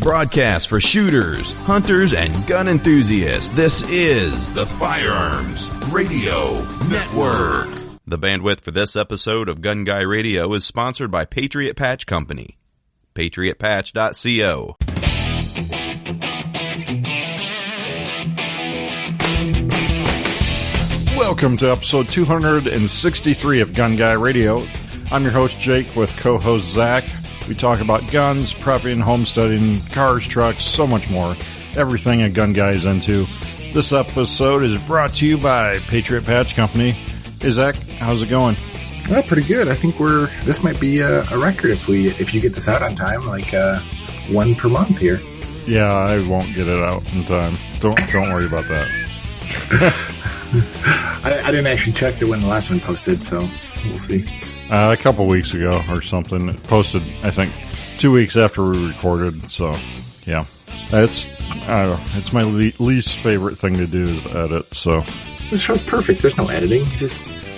broadcast for shooters, hunters, and gun enthusiasts. This is the Firearms Radio Network. The bandwidth for this episode of Gun Guy Radio is sponsored by Patriot Patch Company. PatriotPatch.co. Welcome to episode 263 of Gun Guy Radio. I'm your host, Jake, with co-host Zach. We talk about guns, prepping, homesteading, cars, trucks, so much more. Everything a gun guy is into. This episode is brought to you by Patriot Patch Company. Hey, Zach, how's it going? Well, pretty good. I think this might be a record if you get this out on time, like one per month here. Yeah, I won't get it out in time. Don't worry about that. I didn't actually check when the last one posted, so we'll see. A couple weeks ago or something. It posted, I think, 2 weeks after we recorded. So, yeah. It's my least favorite thing to do is edit. So this show's perfect. There's no editing.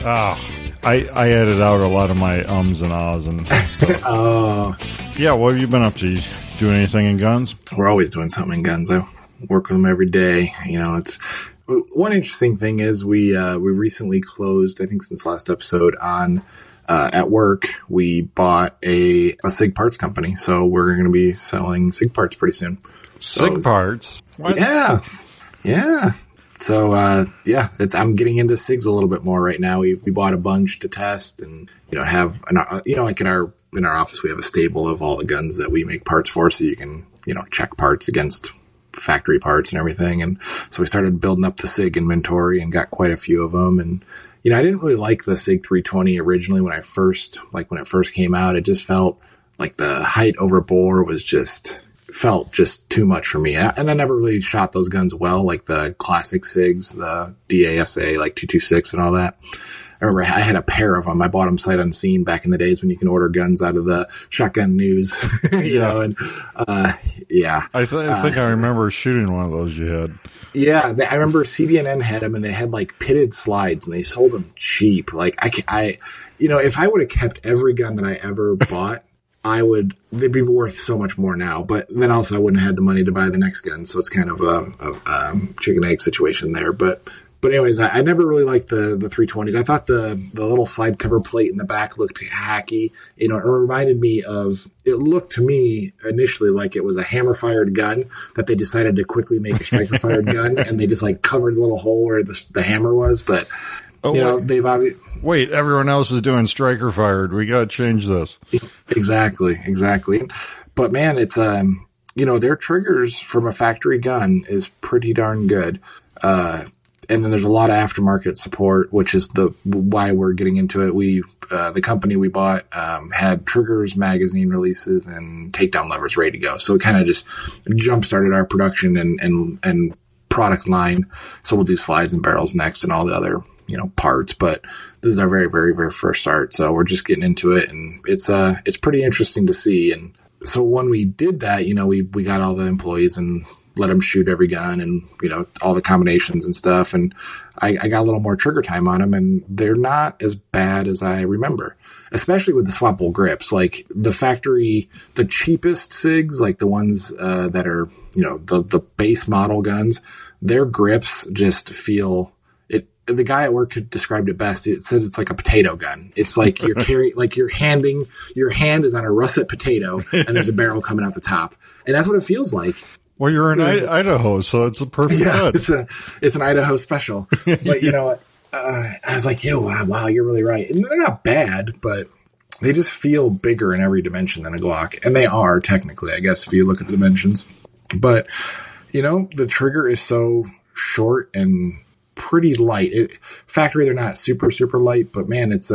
I edit out a lot of my ums and ahs and stuff. Oh. Yeah, what have you been up to? You doing anything in guns? We're always doing something in guns. I work with them every day. You know, it's one interesting thing is we recently closed, I think since last episode, on at work, we bought a SIG parts company. So we're going to be selling SIG parts pretty soon. SIG parts? What? Yes. Yeah. So, I'm getting into SIGs a little bit more right now. We bought a bunch to test and, like in our office, we have a stable of all the guns that we make parts for. So you can, check parts against factory parts and everything. And so we started building up the SIG inventory and got quite a few of them. And, I didn't really like the SIG 320 originally when it first came out. It just felt like the height over bore felt just too much for me. And I never really shot those guns well, like the classic SIGs, the DASA, like 226 and all that. I remember I had a pair of them. I bought them sight unseen back in the days when you can order guns out of the Shotgun News, I think I remember shooting one of those you had. Yeah, I remember CDNN had them and they had like pitted slides and they sold them cheap. Like if I would have kept every gun that I ever bought, they'd be worth so much more now. But then also I wouldn't have had the money to buy the next gun. So it's kind of a chicken egg situation there. But anyways, I never really liked the 320s. I thought the little side cover plate in the back looked hacky. It reminded me it looked to me initially like it was a hammer fired gun that they decided to quickly make a striker fired gun. And they just like covered a little hole where the hammer was. But, they've obviously. Wait, everyone else is doing striker fired. We got to change this. Exactly. But man, it's, their triggers from a factory gun is pretty darn good. And then there's a lot of aftermarket support, which is why we're getting into it. The company we bought, had triggers, magazine releases, and takedown levers ready to go. So it kind of just jump started our production and product line. So we'll do slides and barrels next and all the other, parts. But this is our very, very, very first start. So we're just getting into it and it's pretty interesting to see. And so when we did that, we got all the employees and let them shoot every gun and, all the combinations and stuff. And I got a little more trigger time on them and they're not as bad as I remember, especially with the swappable grips. Like the cheapest SIGs, like the ones, that are, the base model guns, their grips just feel the guy at work described it best. It said it's like a potato gun. It's like you're carrying, like your hand is on a russet potato and there's a barrel coming out the top. And that's what it feels like. Well, you're in Idaho, so it's a perfect gun. It's an Idaho special. But I was like, wow, you're really right. And they're not bad, but they just feel bigger in every dimension than a Glock. And they are technically, I guess, if you look at the dimensions. But, the trigger is so short and pretty light. Factory, they're not super, super light, but man, it's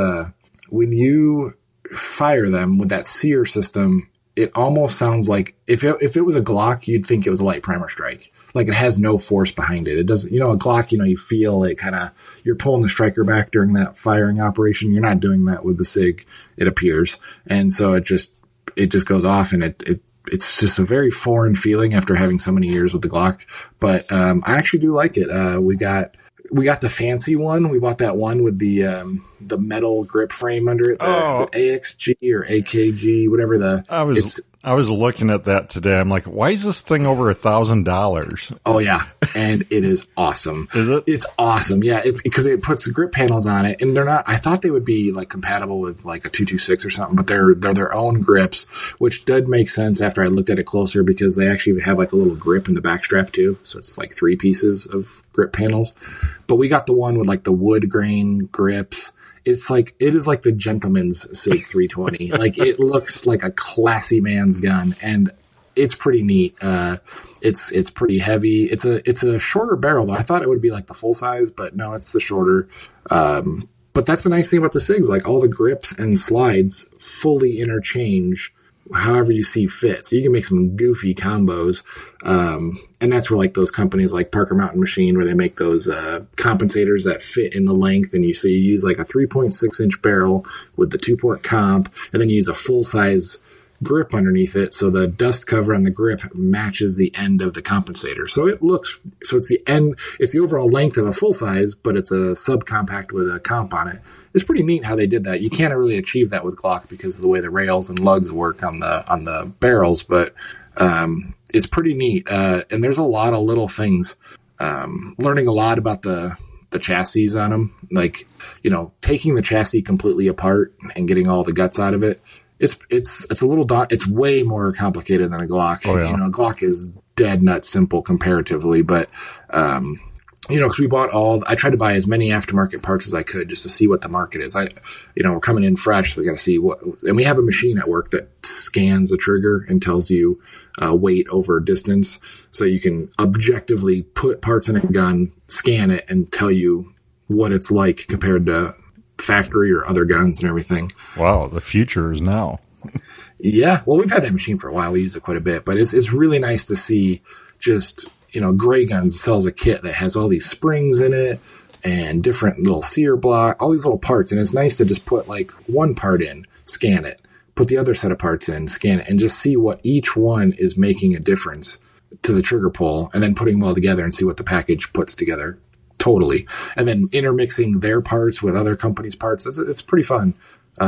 when you fire them with that sear system, it almost sounds like if it was a Glock, you'd think it was a light primer strike. Like it has no force behind it. It doesn't, a Glock, you feel it you're pulling the striker back during that firing operation. You're not doing that with the SIG, it appears. And so it just goes off and it's just a very foreign feeling after having so many years with the Glock. But, I actually do like it. We got the fancy one. We bought that one with the metal grip frame under it. Is it AXG or AKG, whatever I was looking at that today. I'm like, why is this thing over $1,000? Oh yeah. And it is awesome. Is it? It's awesome. Yeah. It's because it puts grip panels on it, and they're not, I thought they would be like compatible with like a 226 or something, but they're their own grips, which did make sense after I looked at it closer, because they actually have like a little grip in the back strap too. So it's like 3 pieces of grip panels, but we got the one with like the wood grain grips. It is like the gentleman's SIG 320. Like, it looks like a classy man's gun, and it's pretty neat. It's pretty heavy. It's a shorter barrel though. I thought it would be like the full size, but no, it's the shorter. But that's the nice thing about the SIGs. Like, all the grips and slides fully interchange however you see fit. So you can make some goofy combos. And that's where like those companies like Parker Mountain Machine, where they make those compensators that fit in the length. And you use like a 3.6 inch barrel with the 2-port comp, and then you use a full size grip underneath it, so the dust cover on the grip matches the end of the compensator. So it's the overall length of a full size, but it's a subcompact with a comp on it. It's pretty neat how they did that. You can't really achieve that with Glock because of the way the rails and lugs work on the barrels, but it's pretty neat. And there's a lot of little things. Learning a lot about the chassis on them, like, taking the chassis completely apart and getting all the guts out of it. It's a little it's way more complicated than a Glock. Oh, yeah. A Glock is dead nut simple comparatively, but because I tried to buy as many aftermarket parts as I could just to see what the market is. We're coming in fresh, so we got to see and we have a machine at work that scans a trigger and tells you weight over distance, so you can objectively put parts in a gun, scan it, and tell you what it's like compared to factory or other guns and everything. Wow, the future is now. Yeah, well, we've had that machine for a while. We use it quite a bit, but it's really nice to see just, Gray Guns sells a kit that has all these springs in it and different little sear block, all these little parts. And it's nice to just put like one part in, scan it, put the other set of parts in, scan it, and just see what each one is making a difference to the trigger pull, and then putting them all together and see what the package puts together. Totally. And then intermixing their parts with other companies' parts. It's pretty fun.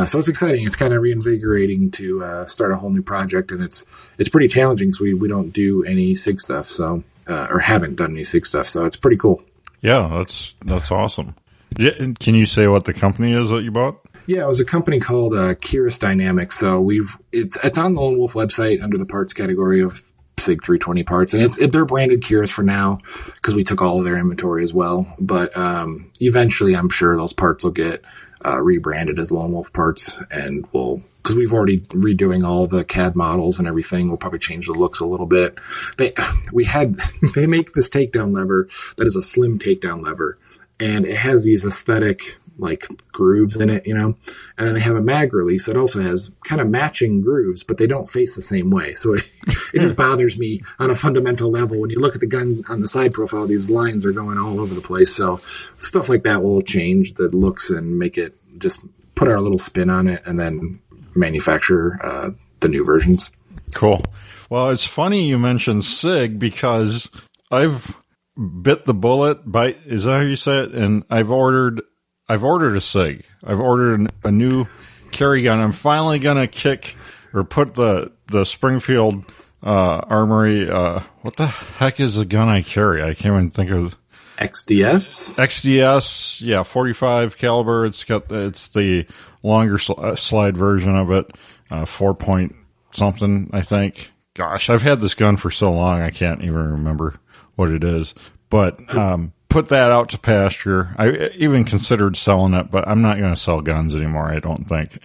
So it's exciting. It's kind of reinvigorating to start a whole new project, and it's pretty challenging because we don't do any SIG stuff, so or haven't done any SIG stuff, so it's pretty cool. Yeah, that's awesome. Yeah, can you say what the company is that you bought? Yeah, it was a company called Kiris Dynamics. So it's on the Lone Wolf website under the parts category of SIG 320 parts, and they're branded Kiris for now because we took all of their inventory as well. But eventually, I'm sure those parts will get rebranded as Lone Wolf parts, and because we've already redoing all the CAD models and everything, we'll probably change the looks a little bit. They make this takedown lever that is a slim takedown lever, and it has these aesthetic like grooves in it, and then they have a mag release that also has kind of matching grooves, but they don't face the same way. So it just bothers me on a fundamental level. When you look at the gun on the side profile, these lines are going all over the place. So stuff like that will change the looks and make it, just put our little spin on it, and then manufacture the new versions. Cool. Well, it's funny you mentioned SIG because I've bit the bullet. Is that how you say it? And I've ordered a SIG. I've ordered a new carry gun. I'm finally going to put the Springfield Armory. What the heck is the gun I carry? I can't even think of. XDS. Yeah, 45 caliber. It's the longer slide version of it. 4 point something, I think. Gosh, I've had this gun for so long, I can't even remember what it is. But, put that out to pasture. I even considered selling it, but I'm not going to sell guns anymore, I don't think.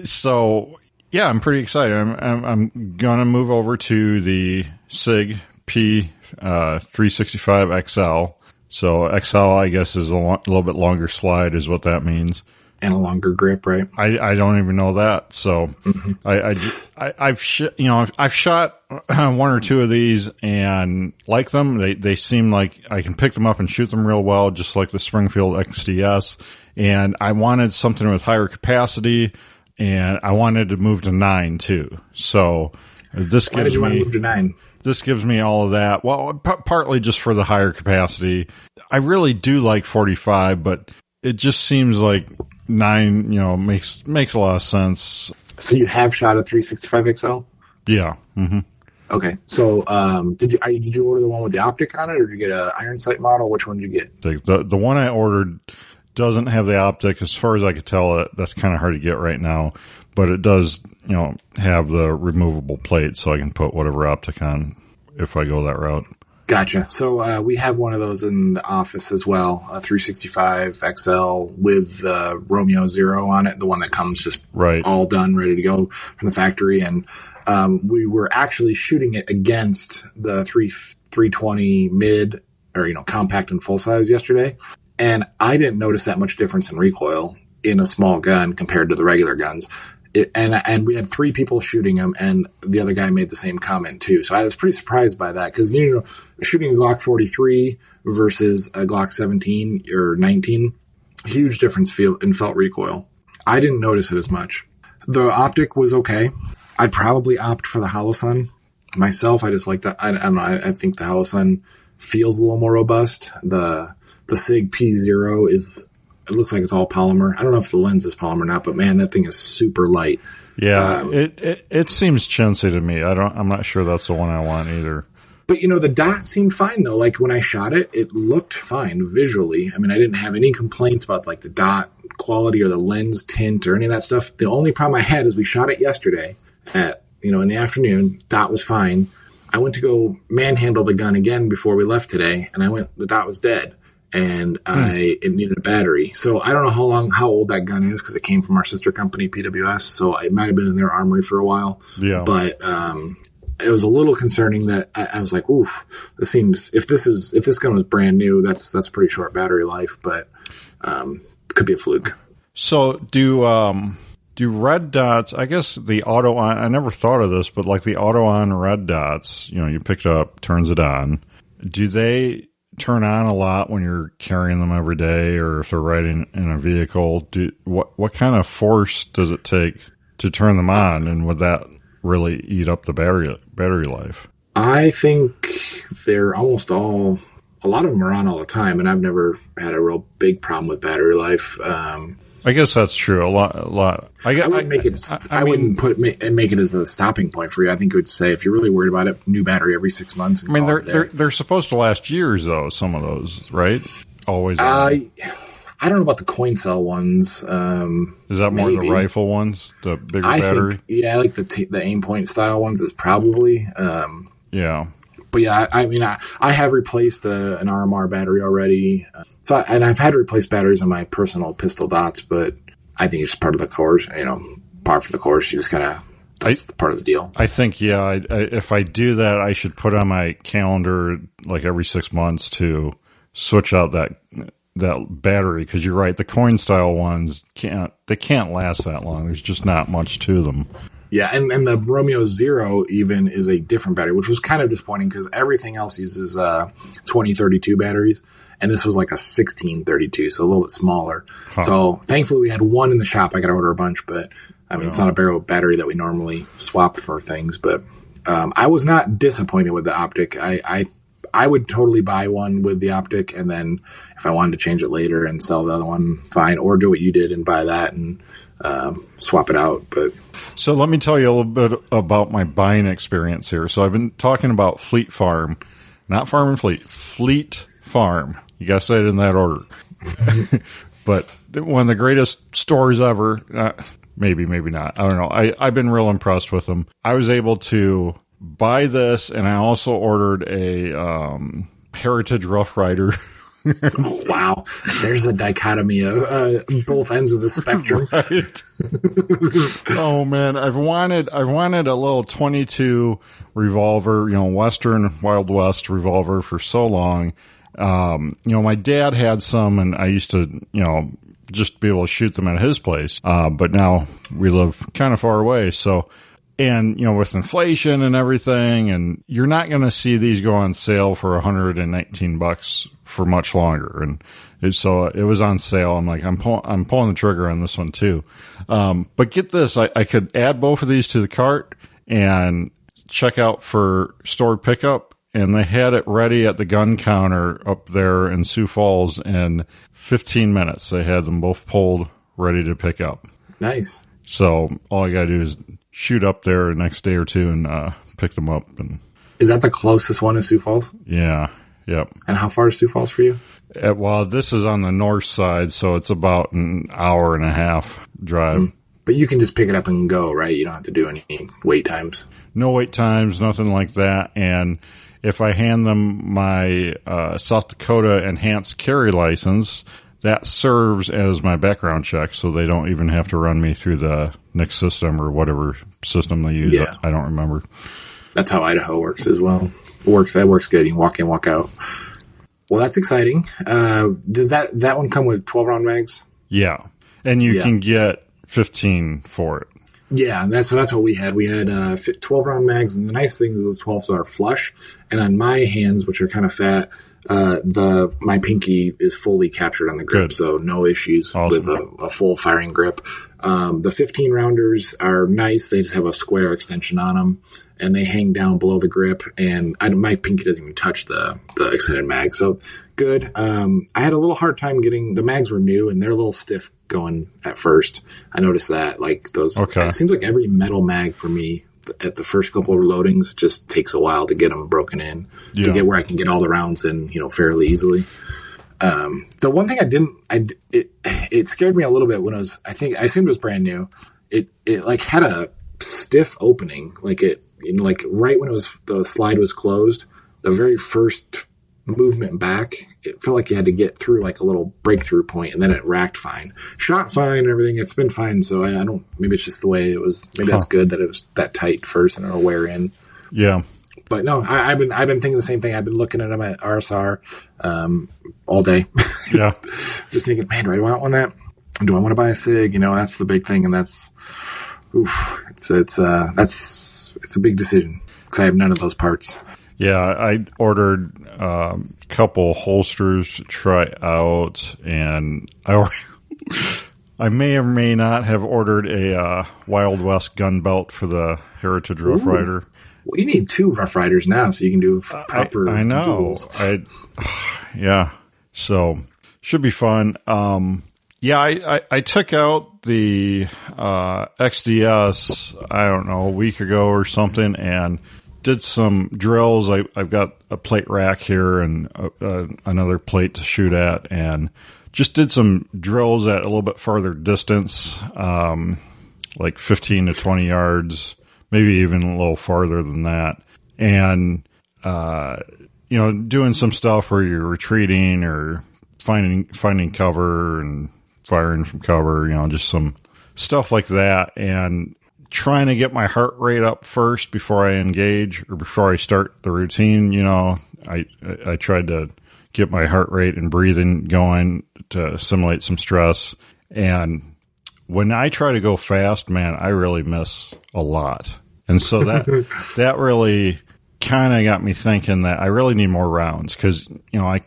So yeah, I'm pretty excited. I'm going to move over to the SIG P 365 XL. So XL, I guess, is a little bit longer slide is what that means. And a longer grip, right? I don't even know that. So I've shot one or two of these and like them. They seem like I can pick them up and shoot them real well, just like the Springfield XDS. And I wanted something with higher capacity, and I wanted to move to 9 too. So Why did you want to move to 9? This gives me all of that. Well, partly just for the higher capacity. I really do like 45, but it just seems like 9, makes a lot of sense. So you have shot a 365 XL? Yeah. Mm-hmm. Okay. So did you order the one with the optic on it, or did you get an iron sight model? Which one did you get? The one I ordered doesn't have the optic. As far as I could tell, that's kind of hard to get right now. But it does, have the removable plate, so I can put whatever optic on if I go that route. Gotcha. So we have one of those in the office as well, a 365 XL with Romeo Zero on it, the one that comes just all done, ready to go from the factory. And we were actually shooting it against the 320 mid, or compact and full size yesterday, and I didn't notice that much difference in recoil in a small gun compared to the regular guns. And we had 3 people shooting them, and the other guy made the same comment too. So I was pretty surprised by that, because shooting a Glock 43 versus a Glock 17 or 19, huge difference in felt recoil. I didn't notice it as much. The optic was okay. I'd probably opt for the Holosun myself. I just like that. I don't know. I think the Holosun feels a little more robust. The Sig P0 it looks like it's all polymer. I don't know if the lens is polymer or not, but man, that thing is super light. Yeah, it seems chintzy to me. I'm not sure that's the one I want either. But the dot seemed fine though. Like when I shot it, it looked fine visually. I mean, I didn't have any complaints about like the dot quality or the lens tint or any of that stuff. The only problem I had is we shot it yesterday at in the afternoon. Dot was fine. I went to go manhandle the gun again before we left today, and the dot was dead. And it needed a battery. So I don't know how old that gun is, because it came from our sister company, PWS. So it might have been in their armory for a while. Yeah. But it was a little concerning that I was like, oof, this seems, if this gun was brand new, that's pretty short battery life, but could be a fluke. So do red dots, I guess the auto on, I never thought of this, but like the auto on red dots, you pick it up, turns it on. Do they turn on a lot when you're carrying them every day, or if they're riding in a vehicle? What kind of force does it take to turn them on, and would that really eat up the battery life? I think they're a lot of them are on all the time, and I've never had a real big problem with battery life. I guess that's true. A lot. I wouldn't make it as a stopping point for you. I think it would say, if you're really worried about it, new battery every 6 months. I mean, they're supposed to last years though. Some of those, right? Always. I don't know about the coin cell ones. Is that more the rifle ones, the bigger battery? Yeah, like the aim point style ones is probably. Yeah. But yeah, I mean, I have replaced an RMR battery already. And I've had to replace batteries on my personal pistol dots, but I think it's part of the course, par for the course. You just that's part of the deal. I think, if I do that, I should put on my calendar like every 6 months to switch out that battery. Cause you're right. The coin style ones can't last that long. There's just not much to them. Yeah, and the Romeo Zero even is a different battery, which was kind of disappointing because everything else uses 2032 batteries, and this was like a 1632, so a little bit smaller. Huh. So thankfully we had one in the shop. I got to order a bunch, but I mean, It's not a battery that we normally swap for things. But I was not disappointed with the optic. I would totally buy one with the optic, and then if I wanted to change it later and sell the other one, fine, or do what you did and buy that and swap it out. But so let me tell you a little bit about my buying experience here. So I've been talking about Fleet Farm, not Farm and Fleet Farm. You got to say it in that order. But one of the greatest stores ever. Maybe not. I don't know. I've been real impressed with them. I was able to buy this, and I also ordered a Heritage Rough Rider. Oh, wow. There's a dichotomy of both ends of the spectrum. Right. Oh man, I've wanted a little 22 revolver, Western Wild West revolver for so long. My dad had some, and I used to, just be able to shoot them at his place. But now we live kind of far away, so. And, with inflation and everything, and you're not going to see these go on sale for $119 for much longer. And so it was on sale. I'm like, I'm pulling the trigger on this one too. But get this, I could add both of these to the cart and check out for store pickup. And they had it ready at the gun counter up there in Sioux Falls in 15 minutes. They had them both pulled, ready to pick up. Nice. So all I got to do is shoot up there the next day or two and pick them up. And Is that the closest one to Sioux Falls? yeah, yep. And how far is Sioux Falls for you? Well, this is on the north side, so it's about an hour and a half drive. But you can just pick it up and go, right? You don't have to do any wait times. No wait times, nothing like that. And if I hand them my South Dakota enhanced carry license, that serves as my background check, so they don't even have to run me through the NICS system or whatever system they use. Yeah. I don't remember. That's how Idaho works as well. That works good. You can walk in, walk out. Well, that's exciting. Does that one come with 12-round mags? Yeah. And you can get 15 for it. Yeah, that's what we had. We had 12-round mags, and the nice thing is those 12s are flush. And on my hands, which are kind of fat, my pinky is fully captured on the grip, Good. so no issues Awesome. with a full firing grip. The 15-rounders are nice. They just have a square extension on them, and they hang down below the grip, and my pinky doesn't even touch the extended mag. So good. I had a little hard time getting the mags were new, and they're a little stiff going at first. I noticed that, like those. Okay. It seems like every metal mag for me at the first couple of loadings just takes a while to get them broken in to get where I can get all the rounds in, fairly easily. The one thing it scared me a little bit when I assumed it was brand new. It like had a stiff opening, like right when the slide was closed, the very first movement back, it felt like you had to get through like a little breakthrough point, and then it racked fine, shot fine, and everything. It's been fine. So I don't. Maybe it's just the way it was. Maybe that's good that it was that tight first and it'll wear in. Yeah. But no, I've been thinking the same thing. I've been looking at them at RSR all day. Yeah. Just thinking, man, do I want one that? Do I want to buy a SIG? That's the big thing, and it's a big decision because I have none of those parts. Yeah, I ordered a couple holsters to try out, and I may or may not have ordered a Wild West gun belt for the Heritage Rough Rider. Well, you need 2 Rough Riders now, so you can do proper I know. duels. Yeah. So should be fun. I took out the XDS, I don't know, a week ago or something, and did some drills. I've got a plate rack here and another plate to shoot at, and just did some drills at a little bit farther distance, like 15 to 20 yards, maybe even a little farther than that. And, doing some stuff where you're retreating or finding cover and firing from cover, just some stuff like that. And trying to get my heart rate up first before I engage or before I start the routine. I tried to get my heart rate and breathing going to simulate some stress. And when I try to go fast, man, I really miss a lot. And so that really kind of got me thinking that I really need more rounds because, I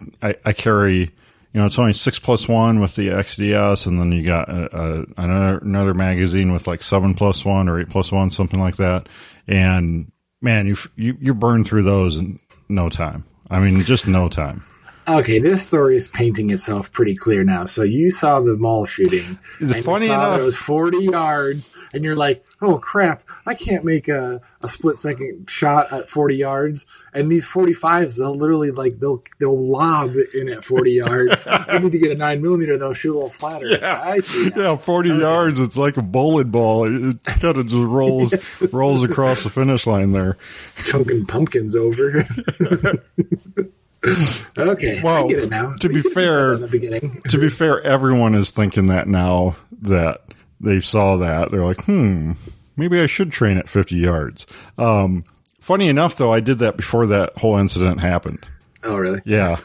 carry, it's only 6+1 with the XDS, and then you got another magazine with like 7+1 or 8+1, something like that. And man, you burn through those in no time. I mean, just no time. Okay, this story is painting itself pretty clear now. So you saw the mall shooting. Funny enough, it was 40 yards, and you're like, "Oh crap! I can't make a split-second shot at 40 yards." And these 45s, they'll literally they'll lob in at 40 yards. You need to get a 9mm though, shoot a little flatter. Yeah, I see. That. Yeah, 40 yards. It's like a bowling ball. It kind of just rolls across the finish line there, chunking pumpkins over. Okay, well, I get it now. To be fair, everyone is thinking that now that they saw that. They're like, maybe I should train at 50 yards. Funny enough, though, I did that before that whole incident happened. Oh, really? Yeah.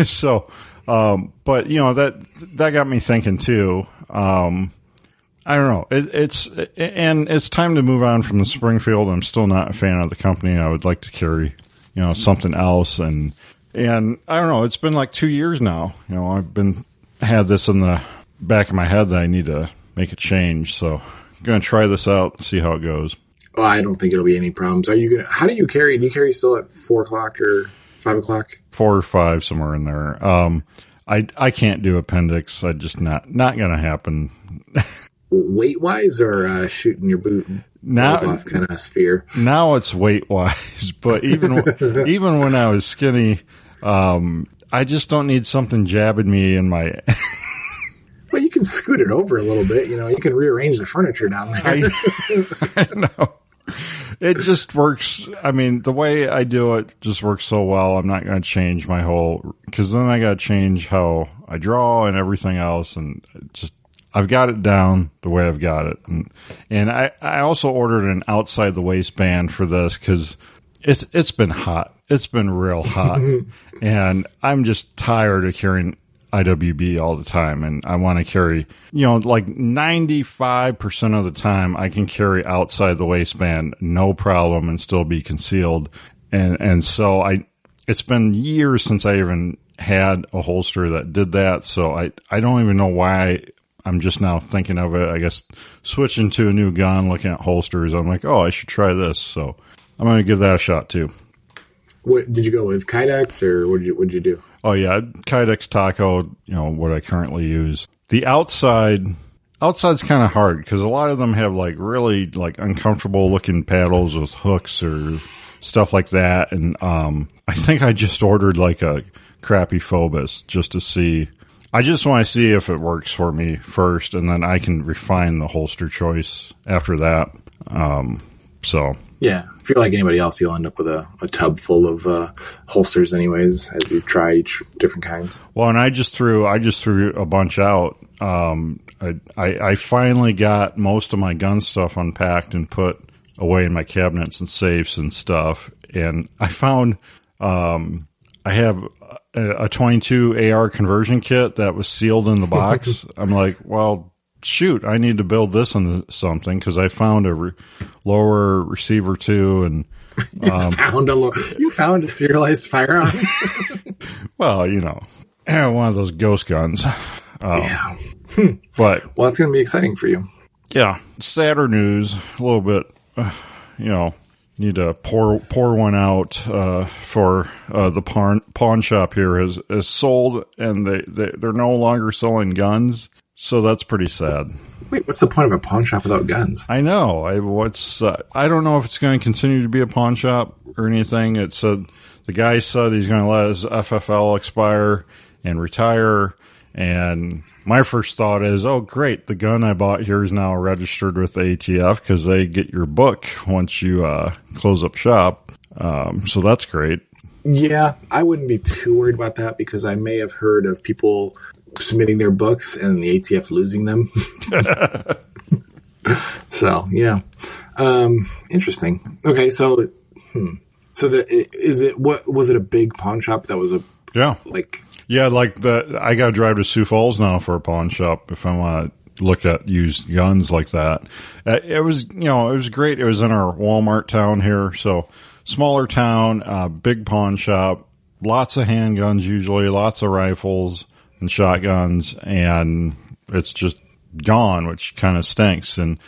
So, but that got me thinking too. I don't know. It's time to move on from the Springfield. I'm still not a fan of the company. I would like to carry something else. And I don't know, it's been like 2 years now. I've had this in the back of my head that I need to make a change. So I'm going to try this out and see how it goes. Well, I don't think it'll be any problems. How do you carry? Do you carry still at 4 o'clock or 5 o'clock? 4 or 5, somewhere in there. I can't do appendix. I just not going to happen. weight wise or shooting your boot off kind of sphere? Now it's weight wise, but even when I was skinny, I just don't need something jabbing me in my. Well, you can scoot it over a little bit. You can rearrange the furniture down there. I know. It just works. I mean, the way I do it just works so well. I'm not going to change my whole, because then I got to change how I draw and everything else. And I've got it down the way I've got it. And I also ordered an outside the waistband for this because it's been hot. It's been real hot. And I'm just tired of carrying IWB all the time, and I want to carry, like 95% of the time I can carry outside the waistband no problem and still be concealed. And so it's been years since I even had a holster that did that. So I don't even know why I'm just now thinking of it. I guess switching to a new gun, looking at holsters, I'm like, oh, I should try this. So I'm going to give that a shot too. What did you go with, Kydex, or what'd you do? Oh yeah, Kydex Taco, what I currently use. The outside's kind of hard because a lot of them have like really like uncomfortable looking paddles with hooks or stuff like that. And I think I just ordered like a crappy Phobos just to see. I just want to see if it works for me first, and then I can refine the holster choice after that. So. Yeah, if you're like anybody else, you'll end up with a tub full of holsters anyways as you try each different kinds. Well, and I just threw a bunch out. I finally got most of my gun stuff unpacked and put away in my cabinets and safes and stuff. And I found I have a 22 AR conversion kit that was sealed in the box. I'm like, well, shoot, I need to build this into something because I found a lower receiver too, and you found a serialized firearm. Well, one of those ghost guns. Yeah, but well, it's going to be exciting for you. Yeah, sadder news. A little bit, need to pour one out for the pawn shop here is sold, and they're no longer selling guns. So that's pretty sad. Wait, what's the point of a pawn shop without guns? I know. I don't know if it's going to continue to be a pawn shop or anything. It said the guy said he's going to let his FFL expire and retire. And my first thought is, oh great, the gun I bought here is now registered with the ATF because they get your book once you close up shop. So that's great. Yeah, I wouldn't be too worried about that because I may have heard of people submitting their books and the ATF losing them. So yeah, interesting. Okay, so what was it? A big pawn shop that was I got to drive to Sioux Falls now for a pawn shop if I want to look at used guns like that. It was great. It was in our Walmart town here, so smaller town, big pawn shop, lots of handguns usually, lots of rifles and shotguns, and it's just gone, which kind of stinks. And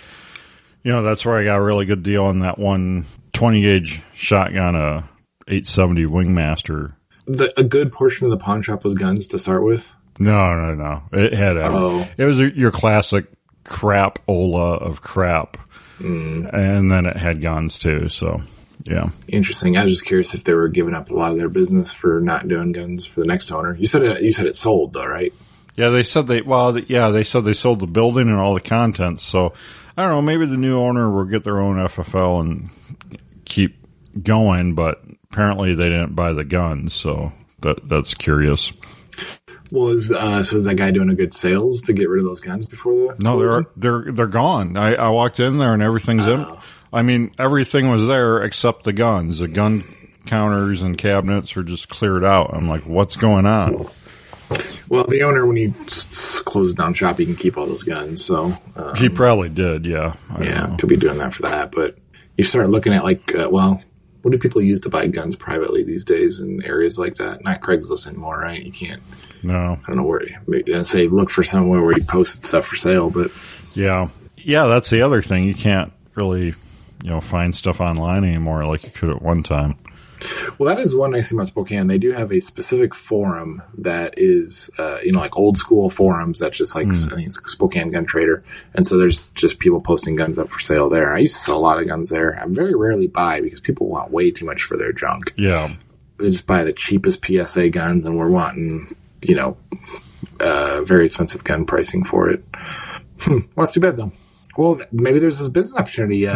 that's where I got a really good deal on that one 20 gauge shotgun, 870 Wingmaster. A good portion of the pawn shop was guns to start with. No. It had it was your classic crap Ola of crap, and then it had guns too. So. Yeah. Interesting. I was just curious if they were giving up a lot of their business for not doing guns for the next owner. You said it sold though, right? Yeah, they said they said they sold the building and all the contents. So I don't know, maybe the new owner will get their own FFL and keep going, but apparently they didn't buy the guns, so that's curious. So is that guy doing a good sales to get rid of those guns before the No, they're gone. I walked in there and everything's in. I mean, everything was there except the guns. The gun counters and cabinets were just cleared out. I'm like, what's going on? Well, the owner, when he closes down shop, he can keep all those guns. So he probably did, yeah. Could be doing that for that. But you start looking at what do people use to buy guns privately these days in areas like that? Not Craigslist anymore, right? You can't. No. I don't know where. I'd say look for somewhere where you posted stuff for sale, but yeah, that's the other thing. You can't really find stuff online anymore like you could at one time. Well, that is one nice thing about Spokane. They do have a specific forum that is, like old school forums that just like, I think it's Spokane Gun Trader. And so there's just people posting guns up for sale there. I used to sell a lot of guns there. I very rarely buy because people want way too much for their junk. Yeah. They just buy the cheapest PSA guns and we're wanting, very expensive gun pricing for it. Well, that's too bad though. Well, maybe there's this business opportunity,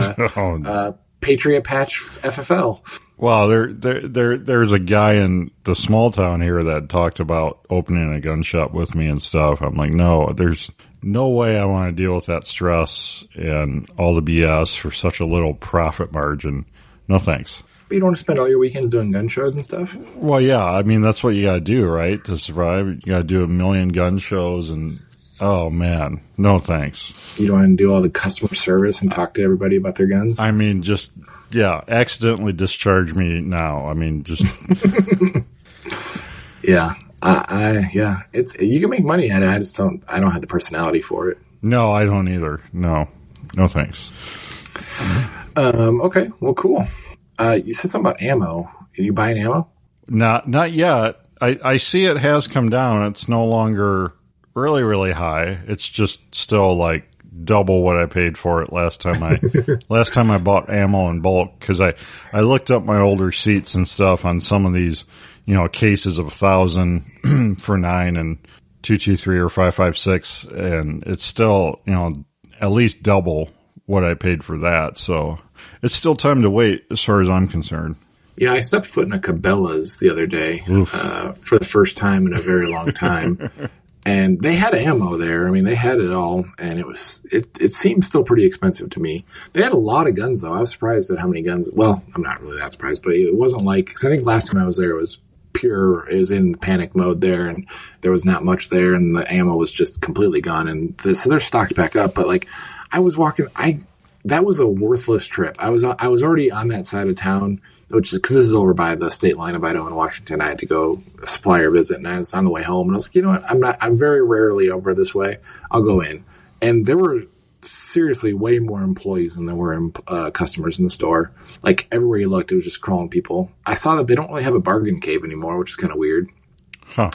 Patriot Patch FFL. Well, there's a guy in the small town here that talked about opening a gun shop with me and stuff. I'm like, no, there's no way I want to deal with that stress and all the BS for such a little profit margin. No thanks. But you don't want to spend all your weekends doing gun shows and stuff? Well, yeah. I mean, that's what you got to do, right? To survive. You got to do 1 million gun shows and, oh man, no thanks. You don't want to do all the customer service and talk to everybody about their guns? I mean, just, yeah, accidentally discharge me now. I mean, just. Yeah. Yeah. You can make money at it. I don't have the personality for it. No, I don't either. No thanks. Okay. Well, cool. You said something about ammo. Are you buying ammo? Not yet. I see it has come down. It's no longer really, really high. It's just still like double what I paid for it last time I bought ammo in bulk. Cause I looked up my older seats and stuff on some of these, cases of 1,000 for 9 and 223 or 556. And it's still, at least double what I paid for that. So it's still time to wait as far as I'm concerned. Yeah, I stepped foot in a Cabela's the other day for the first time in a very long time. And they had ammo there. I mean, they had it all, and it seemed still pretty expensive to me. They had a lot of guns, though. I was surprised at how many guns. Well, I'm not really that surprised, but it wasn't like, because I think last time I was there, it was in panic mode there, and there was not much there, and the ammo was just completely gone. And so they're stocked back up, but like, I was walking, that was a worthless trip. I was already on that side of town, which is because this is over by the state line of Idaho and Washington. I had to go a supplier visit, and I was on the way home, and I was like, you know what? I'm very rarely over this way. I'll go in. And there were seriously way more employees than there were customers in the store. Like everywhere you looked, it was just crawling people. I saw that they don't really have a bargain cave anymore, which is kind of weird. Huh.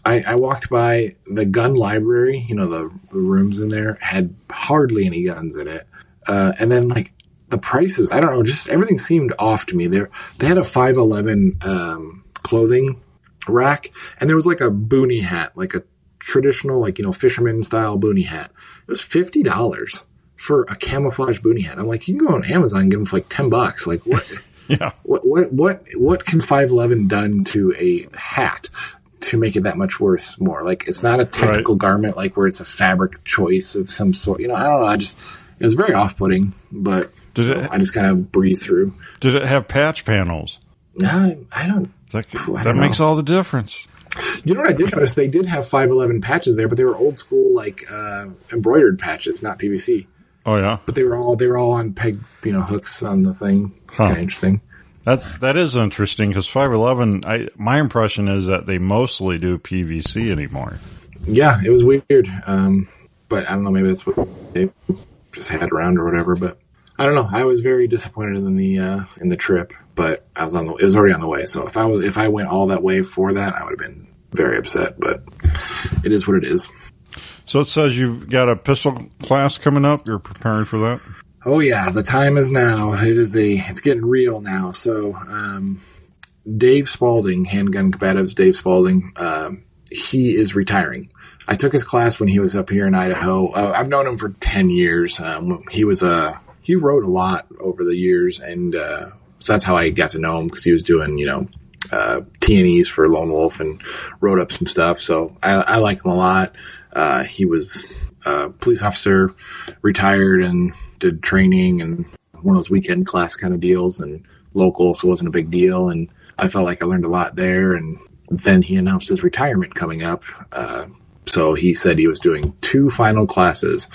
I walked by the gun library, the rooms in there had hardly any guns in it. And then like the prices, I don't know, just everything seemed off to me. They had a 511, clothing rack, and there was like a boonie hat, like a traditional, fisherman style boonie hat. It was $50 for a camouflage boonie hat. I'm like, you can go on Amazon and get them for like $10. Like what? Yeah. What can 511 done to a hat to make it that much worth more? Like, it's not a technical garment, like where it's a fabric choice of some sort. I don't know. It was very off-putting, but I just kind of breezed through. Did it have patch panels? I don't. That makes all the difference. You know what I did notice? They did have 511 patches there, but they were old school, embroidered patches, not PVC. Oh yeah. But they were all on peg, hooks on the thing. Kind of interesting. That is interesting because 511. My impression is that they mostly do PVC anymore. Yeah, it was weird. But I don't know. Maybe that's what they just had around or whatever. But I don't know. I was very disappointed in the trip. But it was already on the way. So if I went all that way for that, I would have been very upset. But it is what it is. So it says you've got a pistol class coming up. You're preparing for that? Oh yeah, the time is now. It's getting real now. So, Dave Spalding, Handgun Combatives, Dave Spalding, he is retiring. I took his class when he was up here in Idaho. I've known him for 10 years. He wrote a lot over the years, and, so that's how I got to know him, because he was doing, T&Es for Lone Wolf and wrote up some stuff. So I like him a lot. He was a police officer, retired, and did training and one of those weekend class kind of deals, and local, so it wasn't a big deal. And I felt like I learned a lot there. And then he announced his retirement coming up. So he said he was doing 2 final classes,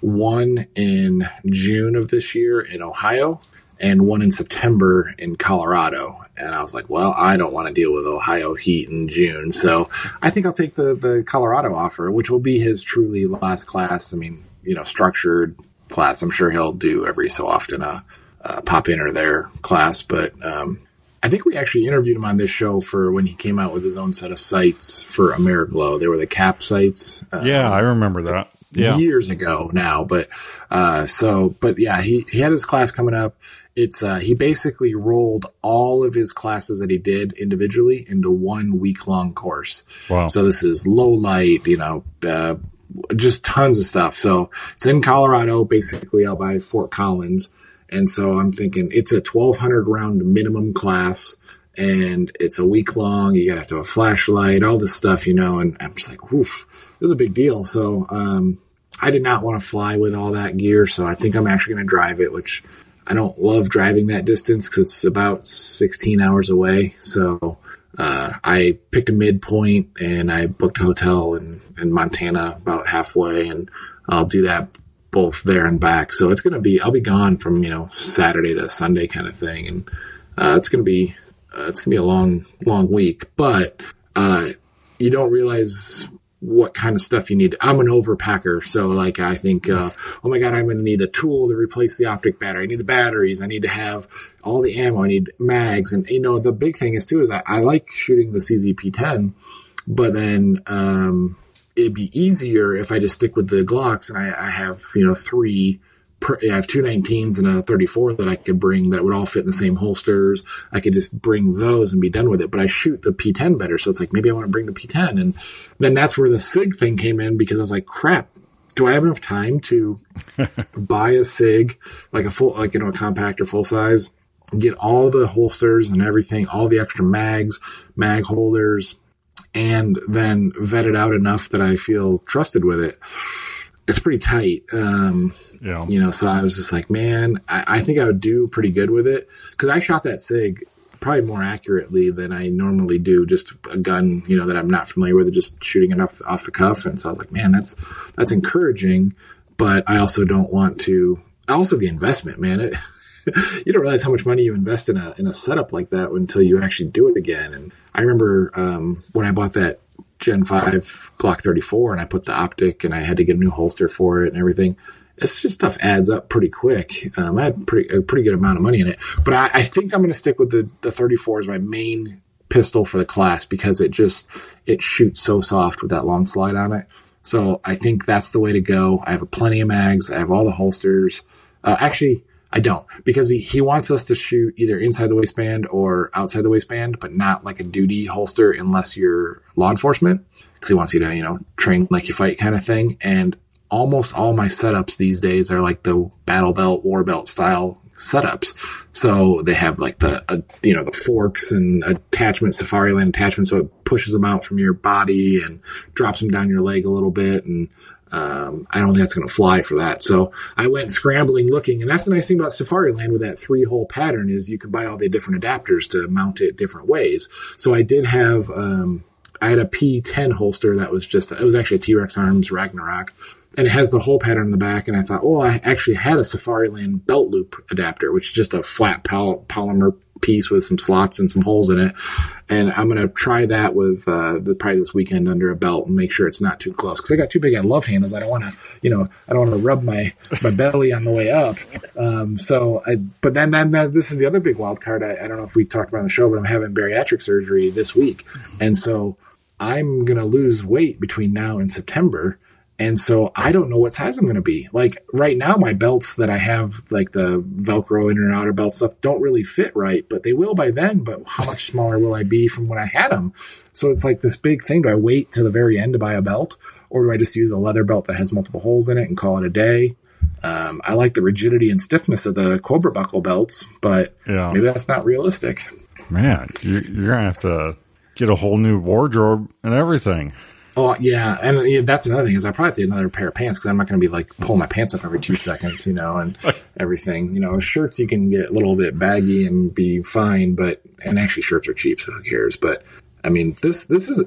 one in June of this year in Ohio and one in September in Colorado. And I was like, well, I don't want to deal with Ohio heat in June. So I think I'll take the Colorado offer, which will be his truly last class. I mean, structured class. I'm sure he'll do every so often a pop in or their class. But I think we actually interviewed him on this show for when he came out with his own set of sights for AmeriGlow. They were the cap sights. Yeah, I remember that. Yeah. Years ago now. But yeah, he had his class coming up. It's he basically rolled all of his classes that he did individually into 1 week-long course. Wow. So this is low light, just tons of stuff. So it's in Colorado, basically out by Fort Collins. And so I'm thinking it's a 1,200 round minimum class, and it's a week long. You gotta have a flashlight, all this stuff, and I'm just like, oof, this is a big deal. So, I did not want to fly with all that gear. So I think I'm actually going to drive it, which I don't love driving that distance because it's about 16 hours away. So, I picked a midpoint and I booked a hotel in Montana about halfway, and I'll do that both there and back. So I'll be gone from, Saturday to Sunday kind of thing. And, it's going to be a long, long week, but, you don't realize what kind of stuff you need. I'm an overpacker. So I think, oh my God, I'm going to need a tool to replace the optic battery. I need the batteries. I need to have all the ammo. I need mags. And, the big thing is I like shooting the CZP-10, but then, it'd be easier if I just stick with the Glocks, and I have, I have 2 19s and a 34 that I could bring that would all fit in the same holsters. I could just bring those and be done with it. But I shoot the P10 better. So it's like, maybe I want to bring the P10. And then that's where the SIG thing came in, because I was like, crap, do I have enough time to buy a SIG, like a compact or full size, get all the holsters and everything, all the extra mags, mag holders, and then vet it out enough that I feel trusted with it? It's pretty tight. Yeah. So I was just like, man, I think I would do pretty good with it, because I shot that SIG probably more accurately than I normally do, just a gun, that I'm not familiar with, just shooting enough off the cuff. And so I was like, man, that's encouraging, but I also don't want to, also the investment, man, you don't realize how much money you invest in a setup like that until you actually do it again. And I remember, when I bought that Gen 5 Glock 34 and I put the optic and I had to get a new holster for it and everything, it's just stuff adds up pretty quick. I had a pretty good amount of money in it, but I think I'm going to stick with the 34 as my main pistol for the class, because it shoots so soft with that long slide on it. So I think that's the way to go. I have plenty of mags. I have all the holsters. Actually, I don't, because he wants us to shoot either inside the waistband or outside the waistband, but not like a duty holster unless you're law enforcement, because he wants you to, train like you fight kind of thing. And almost all my setups these days are like the battle belt, war belt style setups. So they have like the forks and attachment, Safariland attachment, so it pushes them out from your body and drops them down your leg a little bit. And I don't think that's going to fly for that. So I went scrambling looking, and that's the nice thing about Safariland with that 3-hole pattern is you can buy all the different adapters to mount it different ways. So I did have, I had a P10 holster that was it was actually a T-Rex Arms Ragnarok, and it has the hole pattern in the back. And I thought, I actually had a Safariland belt loop adapter, which is just a flat polymer piece with some slots and some holes in it. And I'm going to try that with, probably this weekend under a belt and make sure it's not too close. Cause I got too big at love handles. I don't want to, I don't want to rub my belly on the way up. But then this is the other big wild card. I don't know if we talked about on the show, but I'm having bariatric surgery this week. And so I'm going to lose weight between now and September. And so I don't know what size I'm going to be. Like right now, my belts that I have, like the Velcro inner and outer belt stuff, don't really fit right, but they will by then. But how much smaller will I be from when I had them? So it's like this big thing. Do I wait to the very end to buy a belt, or do I just use a leather belt that has multiple holes in it and call it a day? I like the rigidity and stiffness of the Cobra buckle belts, but maybe that's not realistic. Man, you're going to have to get a whole new wardrobe and everything. Oh, yeah. And that's another thing is I probably have to get another pair of pants, because I'm not going to be like pulling my pants up every 2 seconds, and everything. Shirts you can get a little bit baggy and be fine, and actually shirts are cheap, so who cares? But I mean, this is,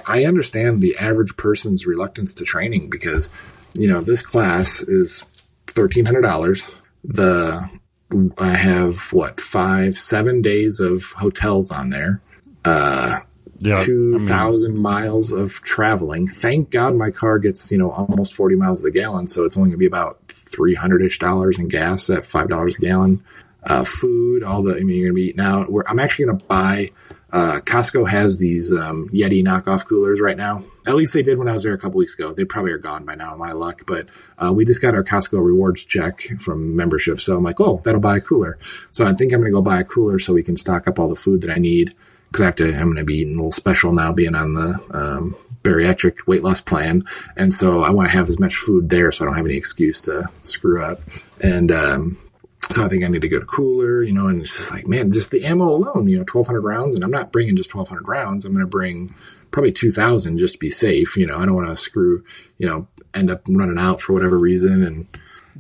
I understand the average person's reluctance to training, because, this class is $1,300. I have 7 days of hotels on there. 2,000 miles of traveling. Thank God my car gets, almost 40 miles a gallon. So it's only going to be about $300-ish in gas at $5 a gallon. food, you're going to be eating out. I'm actually going to buy, Costco has these, Yeti knockoff coolers right now. At least they did when I was there a couple weeks ago. They probably are gone by now, my luck, but, we just got our Costco rewards check from membership. So I'm like, oh, that'll buy a cooler. So I think I'm going to go buy a cooler so we can stock up all the food that I need. Cause I'm going to be eating a little special now being on the, bariatric weight loss plan. And so I want to have as much food there so I don't have any excuse to screw up. And, so I think I need to go to cooler, and it's just like, man, just the ammo alone, 1,200 rounds. And I'm not bringing just 1,200 rounds. I'm going to bring probably 2,000 just to be safe. I don't want to end up running out for whatever reason. And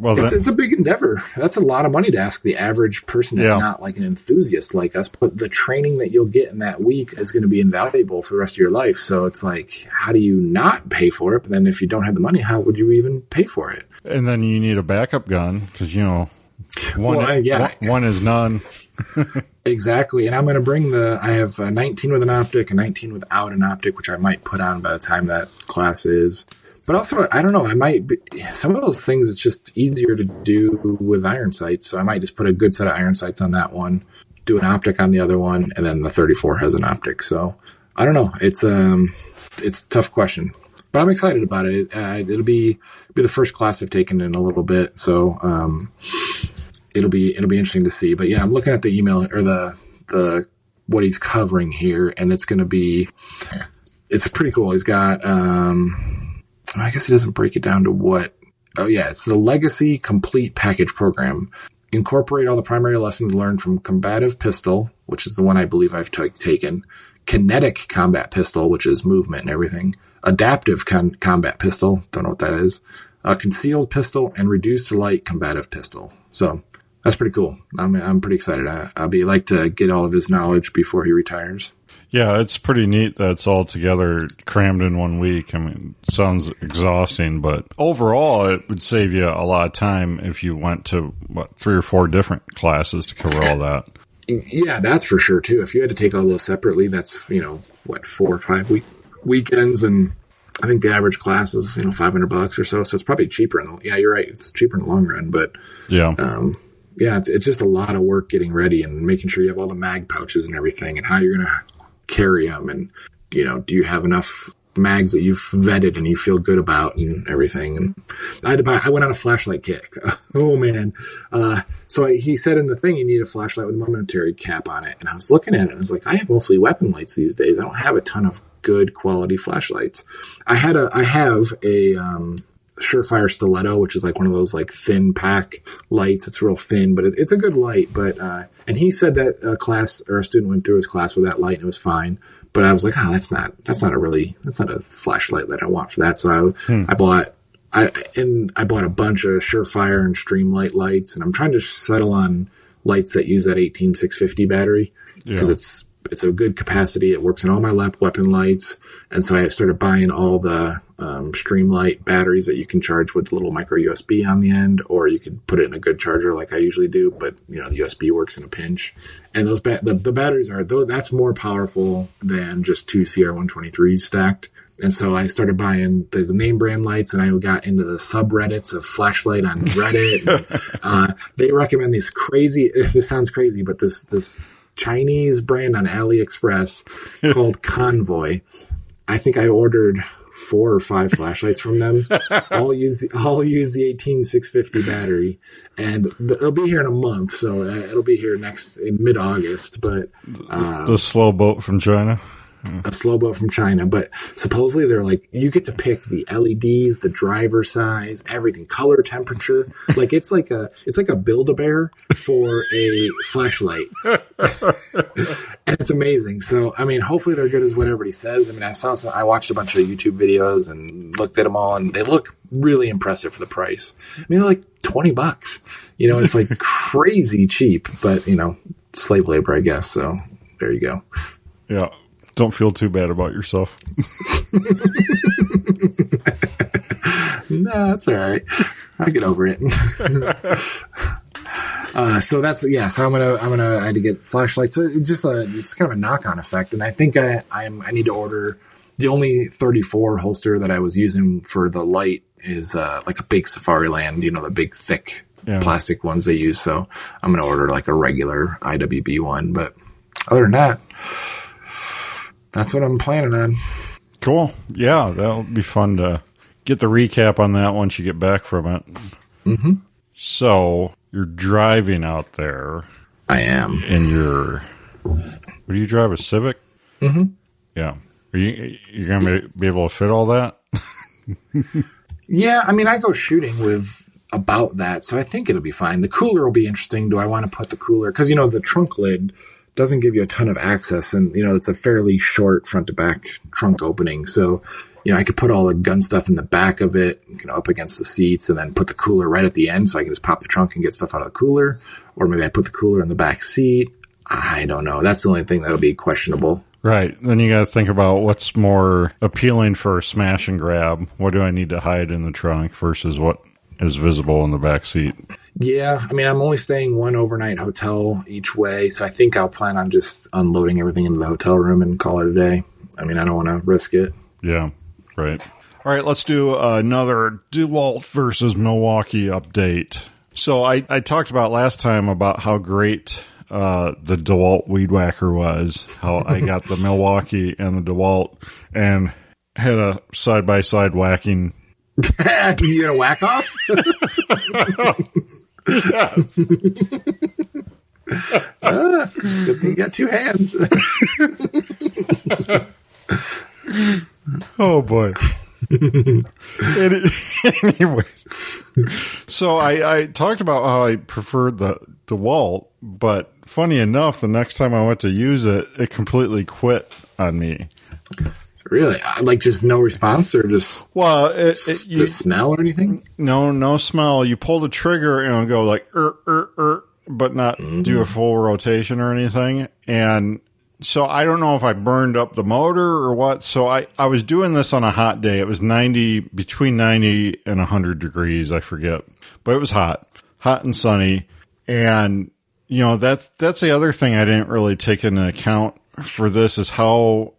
it's a big endeavor. That's a lot of money to ask the average person that's not like an enthusiast like us. But the training that you'll get in that week is going to be invaluable for the rest of your life. So it's like, how do you not pay for it? But then if you don't have the money, how would you even pay for it? And then you need a backup gun because, one is none. Exactly. And I'm going to bring I have a 19 with an optic, a 19 without an optic, which I might put on by the time that class is. But also, I don't know, some of those things it's just easier to do with iron sights. So I might just put a good set of iron sights on that one, do an optic on the other one, and then the 34 has an optic. So I don't know. It's a tough question, but I'm excited about it. It'll be the first class I've taken in a little bit. So, it'll be interesting to see. But yeah, I'm looking at the email or the what he's covering here, and it's pretty cool. He's got, I guess he doesn't break it down to what. Oh yeah, it's the Legacy Complete Package Program. Incorporate all the primary lessons learned from Combative Pistol, which is the one I believe I've taken. Kinetic Combat Pistol, which is movement and everything. Adaptive Combat Pistol, don't know what that is. Concealed Pistol and Reduced Light Combative Pistol. So that's pretty cool. I'm pretty excited. I'll like to get all of his knowledge before he retires. Yeah, it's pretty neat that it's all together crammed in 1 week. I mean, it sounds exhausting, but overall it would save you a lot of time if you went to 3 or 4 different classes to cover all that. Yeah, that's for sure too. If you had to take all those separately, that's, 4 or 5 weekends. And I think the average class is, $500 or so. So it's probably cheaper. You're right. It's cheaper in the long run, but yeah. It's just a lot of work getting ready and making sure you have all the mag pouches and everything and how you're going to carry them. And, do you have enough mags that you've vetted and you feel good about and everything? And I went on a flashlight kick. Oh man. So he said in the thing, you need a flashlight with a momentary cap on it. And I was looking at it and I was like, I have mostly weapon lights these days. I don't have a ton of good quality flashlights. I have a Surefire Stiletto, which is like one of those like thin pack lights. It's real thin, but it's a good light. But and he said that a student went through his class with that light and it was fine. But I was like, that's not a flashlight that I want for that. So I bought a bunch of Surefire and Streamlight lights, and I'm trying to settle on lights that use that 18650 battery because it's a good capacity. It works in all my weapon lights. And so I started buying all the Streamlight batteries that you can charge with a little micro USB on the end, or you could put it in a good charger like I usually do, but the USB works in a pinch. And those the batteries that's more powerful than just 2 CR123s stacked. And so I started buying the name brand lights, and I got into the subreddits of flashlight on Reddit. And, they recommend these crazy, this sounds crazy, but this Chinese brand on AliExpress called Convoy. I think I ordered 4 or 5 flashlights from them. All use the 18650 battery, and it'll be here in a month. So it'll be here in mid-August. But the slow boat from China. A slow boat from China, but supposedly they're like, you get to pick the LEDs, the driver size, everything, color, temperature. Like it's like a Build-A-Bear for a flashlight. And it's amazing. So, hopefully they're good as what everybody says. I watched a bunch of YouTube videos and looked at them all, and they look really impressive for the price. They're like $20. It's like crazy cheap, but slave labor, I guess. So there you go. Yeah. Don't feel too bad about yourself. No, that's all right. I get over it. So I had to get flashlights. So it's kind of a knock-on effect. And I think I need to order the only 34 holster that I was using for the light is, like a big Safariland, the big thick plastic ones they use. So I'm going to order like a regular IWB one. But other than that, that's what I'm planning on. Cool. Yeah, that'll be fun to get the recap on that once you get back from it. Mm-hmm. So you're driving out there. I am. And what do you drive, a Civic? Mm-hmm. Yeah. You're going to be able to fit all that? Yeah, I mean, I go shooting with about that, so I think it'll be fine. The cooler will be interesting. Do I want to put the cooler? Because, the trunk lid doesn't give you a ton of access, and, it's a fairly short front-to-back trunk opening. So, I could put all the gun stuff in the back of it, up against the seats, and then put the cooler right at the end so I can just pop the trunk and get stuff out of the cooler. Or maybe I put the cooler in the back seat. I don't know. That's the only thing that'll be questionable. Right. Then you got to think about what's more appealing for a smash and grab. What do I need to hide in the trunk versus what is visible in the back seat? Yeah. I mean, I'm only staying one overnight hotel each way, so I think I'll plan on just unloading everything into the hotel room and call it a day. I mean, I don't want to risk it. Yeah. Right. All right. Let's do another DeWalt versus Milwaukee update. So I talked about last time about how great the DeWalt Weed Whacker was, how I got the Milwaukee and the DeWalt and had a side-by-side whacking. You gonna whack off? Yes. Good thing you got two hands. Oh, boy. Anyways, so I talked about how I preferred the DeWalt, but funny enough, the next time I went to use it, it completely quit on me. Really? Like just no response, or just the smell or anything? No smell. You pull the trigger and it'll go like but not do a full rotation or anything. And so I don't know if I burned up the motor or what. So I was doing this on a hot day. It was between 90 and 100 degrees. I forget, but it was hot and sunny. And that's the other thing I didn't really take into account for this is how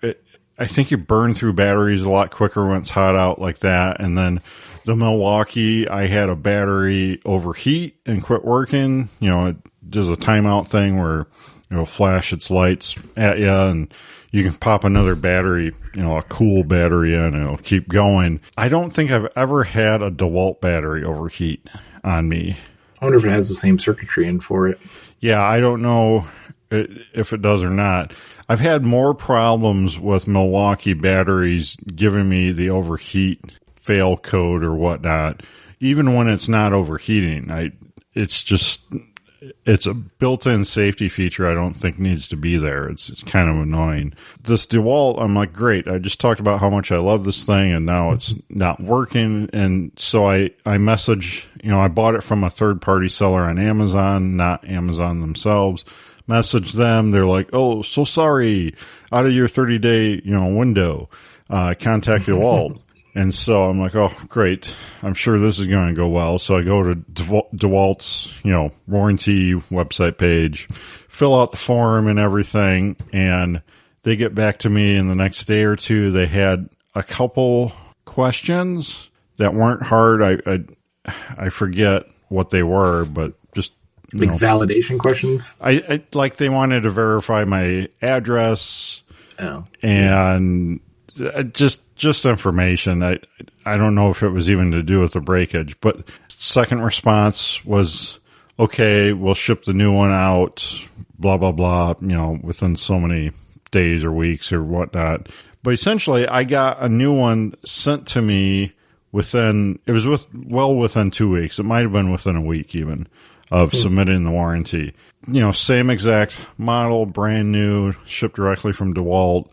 I think you burn through batteries a lot quicker when it's hot out like that. And then the Milwaukee, I had a battery overheat and quit working. It does a timeout thing where it'll flash its lights at you and you can pop another battery, a cool battery in and it'll keep going. I don't think I've ever had a DeWalt battery overheat on me. I wonder if it has the same circuitry in for it. Yeah, I don't know if it does or not. I've had more problems with Milwaukee batteries giving me the overheat fail code or whatnot, even when it's not overheating. It's a built-in safety feature I don't think needs to be there. It's kind of annoying. This DeWalt, I'm like, great. I just talked about how much I love this thing and now it's not working. And so I message, I bought it from a third-party seller on Amazon, not Amazon themselves. Message them. They're like, oh, so sorry. Out of your 30-day, window, contact DeWalt. And so I'm like, oh, great. I'm sure this is going to go well. So I go to DeWalt's, warranty website page, fill out the form and everything. And they get back to me in the next day or two. They had a couple questions that weren't hard. I forget what they were, but just like validation questions. I like they wanted to verify my address. Oh. And just information. I don't know if it was even to do with the breakage, but second response was, okay, we'll ship the new one out, blah, blah, blah, within so many days or weeks or whatnot. But essentially I got a new one sent to me within 2 weeks. It might have been within a week even of submitting the warranty. Same exact model, brand new, shipped directly from DeWalt.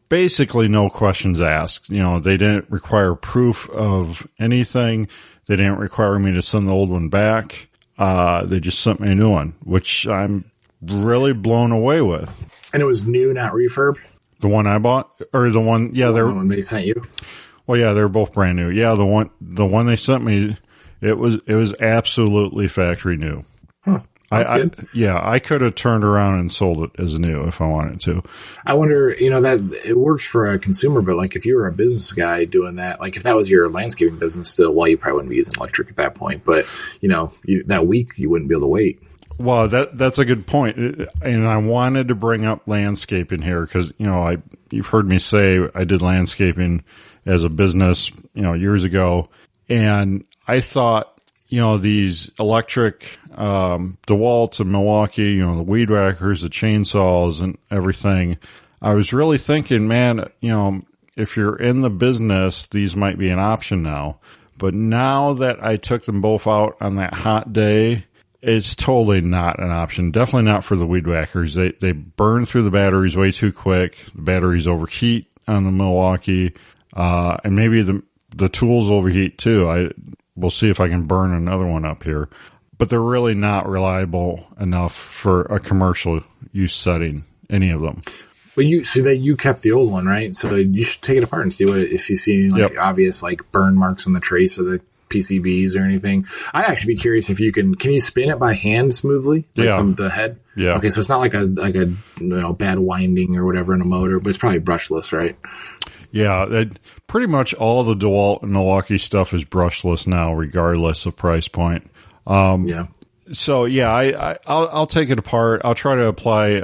Basically no questions asked. They didn't require proof of anything. They didn't require me to send the old one back. They just sent me a new one, which I'm really blown away with. And it was new, not refurb? The one I bought? Or the one, yeah, the one they sent you? Well, yeah, they're both brand new. Yeah, the one they sent me, it was absolutely factory new. Huh. I could have turned around and sold it as new if I wanted to. I wonder, that it works for a consumer, but like if you were a business guy doing that, like if that was your landscaping business still, well, you probably wouldn't be using electric at that point, but that week you wouldn't be able to wait. Well, that's a good point. And I wanted to bring up landscaping here because, you've heard me say I did landscaping as a business, years ago. And I thought, these electric, DeWalt's and Milwaukee, the weed whackers, the chainsaws and everything. I was really thinking, man, if you're in the business, these might be an option now. But now that I took them both out on that hot day, it's totally not an option. Definitely not for the weed whackers. They burn through the batteries way too quick. The batteries overheat on the Milwaukee, and maybe the tools overheat too. We'll see if I can burn another one up here, but they're really not reliable enough for a commercial use setting. Any of them. Well, you kept the old one, right? So you should take it apart and see if you see any obvious burn marks on the trace of the PCBs or anything. I'd actually be curious if you can you spin it by hand smoothly? From the head? Yeah. Okay, so it's not like a bad winding or whatever in a motor, but it's probably brushless, right? Yeah, pretty much all the DeWalt and Milwaukee stuff is brushless now, regardless of price point. So I'll take it apart. I'll try to apply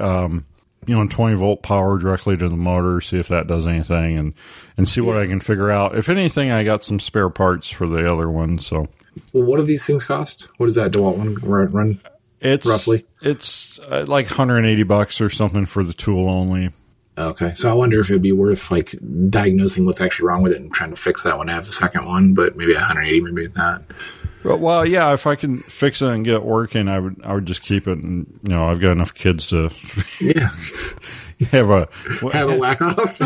20-volt power directly to the motor, see if that does anything, and see what I can figure out. If anything, I got some spare parts for the other one. So, well, what do these things cost? What does that DeWalt one run? Roughly, it's like $180 or something for the tool only. Okay, so I wonder if it'd be worth diagnosing what's actually wrong with it and trying to fix that one. I have the second one, but maybe 180, maybe not. Well, yeah, if I can fix it and get it working, I would just keep it. And I've got enough kids to have a whack off.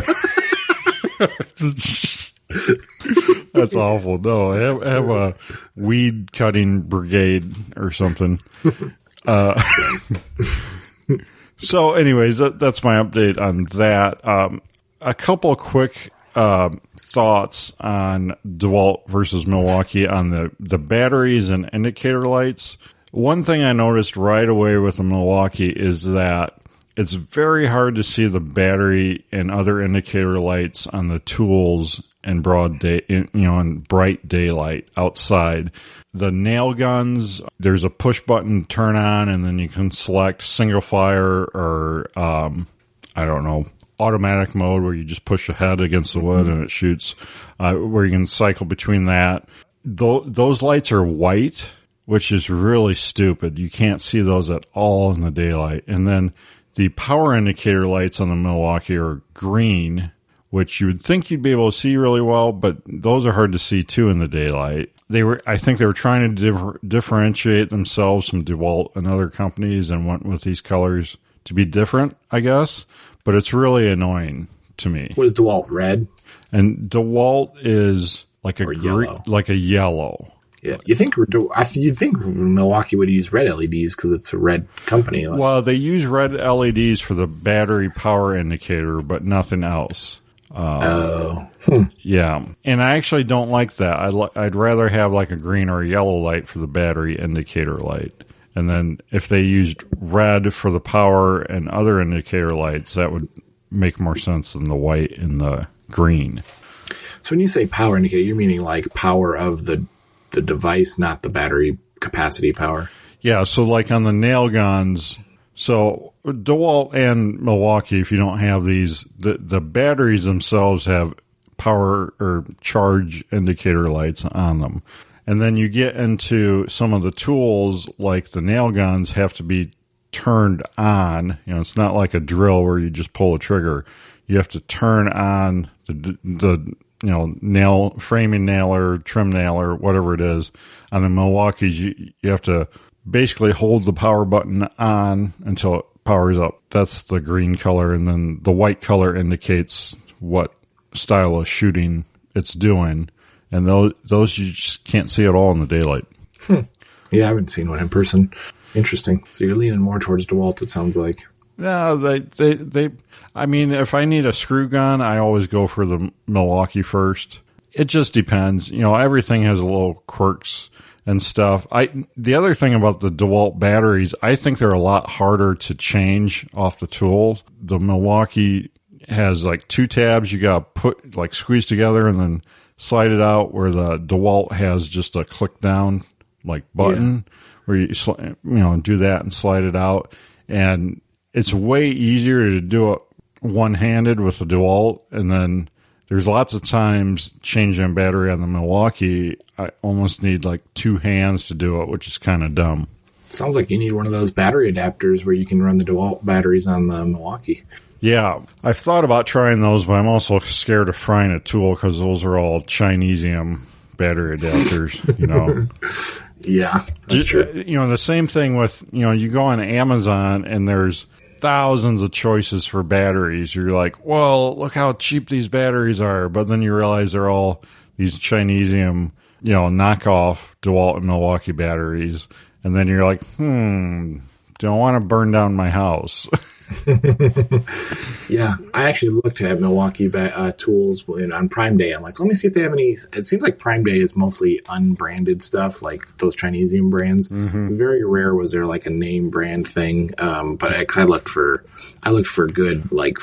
That's awful. No, have a weed cutting brigade or something. So, anyways, that's my update on that. A couple of quick thoughts on DeWalt versus Milwaukee on the batteries and indicator lights. One thing I noticed right away with the Milwaukee is that it's very hard to see the battery and other indicator lights on the tools in broad day, in bright daylight outside. The nail guns, there's a push button turn on, and then you can select single fire or automatic mode where you just push the head against the wood and it shoots. Where you can cycle between that. Those lights are white, which is really stupid. You can't see those at all in the daylight. And then the power indicator lights on the Milwaukee are green, which you would think you'd be able to see really well, but those are hard to see too in the daylight. I think they were trying to differentiate themselves from DeWalt and other companies and went with these colors to be different, I guess, but it's really annoying to me. What is DeWalt, red? And DeWalt is like a yellow. Yeah, you think Milwaukee would use red LEDs because it's a red company. Well, they use red LEDs for the battery power indicator, but nothing else. Yeah, and I actually don't like that. I'd rather have like a green or a yellow light for the battery indicator light. And then if they used red for the power and other indicator lights, that would make more sense than the white and the green. So when you say power indicator, you're meaning like power of the device, not the battery capacity power? Yeah, so like on the nail guns, so DeWalt and Milwaukee, if you don't have these, the batteries themselves have power or charge indicator lights on them. And then you get into some of the tools, like the nail guns, have to be turned on. It's not like a drill where you just pull a trigger. You have to turn on the nail, framing nailer, trim nailer, whatever it is. On the Milwaukee's, you have to basically hold the power button on until it powers up. That's the green color. And then the white color indicates what style of shooting it's doing. And those you just can't see at all in the daylight. Yeah, I haven't seen one in person. Interesting. So you're leaning more towards DeWalt, it sounds like. No, I mean, if I need a screw gun, I always go for the Milwaukee first. It just depends. Everything has a little quirks and stuff. The other thing about the DeWalt batteries, I think they're a lot harder to change off the tool. The Milwaukee has like 2 tabs you got to put, like, squeeze together and then slide it out, where the DeWalt has just a click down, like, button where you do that and slide it out. And it's way easier to do it one-handed with the DeWalt. And then there's lots of times changing a battery on the Milwaukee, I almost need like 2 hands to do it, which is kind of dumb. Sounds like you need one of those battery adapters where you can run the DeWalt batteries on the Milwaukee. Yeah, I've thought about trying those, but I'm also scared of frying a tool because those are all Chinesium battery adapters, you know. Yeah, that's true. You know, the same thing with, you go on Amazon and there's thousands of choices for batteries. You're like, well, look how cheap these batteries are. But then you realize they're all these Chinesium, knockoff DeWalt and Milwaukee batteries. And then you're like, don't want to burn down my house. Yeah, I actually looked at Milwaukee tools on Prime Day. I'm like, let me see if they have any. It seems like Prime Day is mostly unbranded stuff, like those Chinesium brands. Mm-hmm. Very rare was there like a name brand thing. But I looked for good like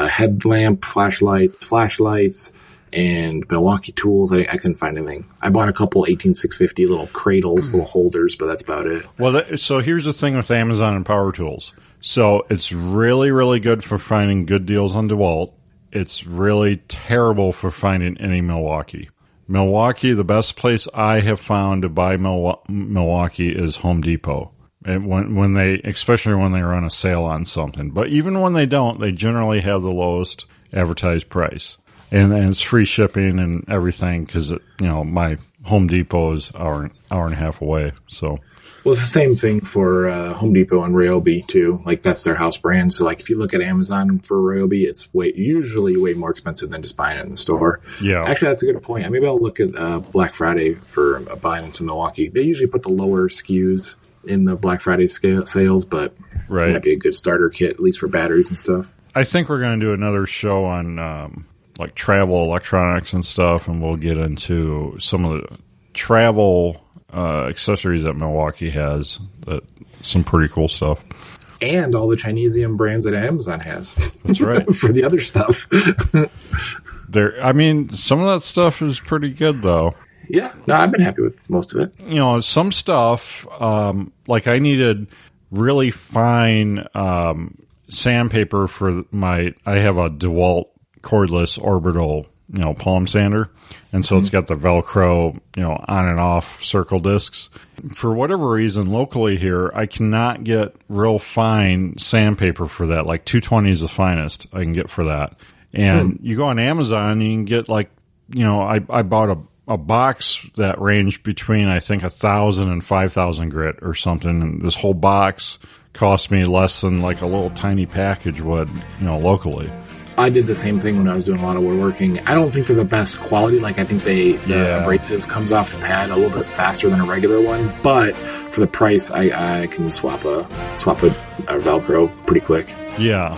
headlamp, flashlights, and Milwaukee tools. I couldn't find anything. I bought a couple 18650 little cradles, little holders, but that's about it. Well, so here's the thing with Amazon and Power Tools. So it's really, really good for finding good deals on DeWalt. It's really terrible for finding any Milwaukee. Milwaukee, the best place I have found to buy Milwaukee is Home Depot. And especially when they run a sale on something. But even when they don't, they generally have the lowest advertised price. And it's free shipping and everything because, my Home Depot is hour and a half away. So. Well, it's the same thing for Home Depot and Ryobi, too. Like, that's their house brand. So, like, if you look at Amazon for Ryobi, it's usually way more expensive than just buying it in the store. Yeah. Actually, that's a good point. Maybe I'll look at Black Friday for buying some Milwaukee. They usually put the lower SKUs in the Black Friday sales, but it might be a good starter kit, at least for batteries and stuff. I think we're going to do another show on, like, travel electronics and stuff, and we'll get into some of the travel accessories that Milwaukee has, some pretty cool stuff. And all the Chinesium brands that Amazon has. That's right. For the other stuff. Some of that stuff is pretty good, though. Yeah. No, I've been happy with most of it. Some stuff, like I needed really fine sandpaper for I have a DeWalt cordless orbital palm sander. And so it's got the Velcro, on and off circle discs. For whatever reason, locally here, I cannot get real fine sandpaper for that. Like 220 is the finest I can get for that. And you go on Amazon, you can get like, I bought a box that ranged between, I think, 1,000 and 5,000 grit or something. And this whole box cost me less than like a little tiny package would, locally. I did the same thing when I was doing a lot of woodworking. I don't think they're the best quality. Like, I think the abrasive comes off the pad a little bit faster than a regular one. But for the price, I can swap a Velcro pretty quick. Yeah.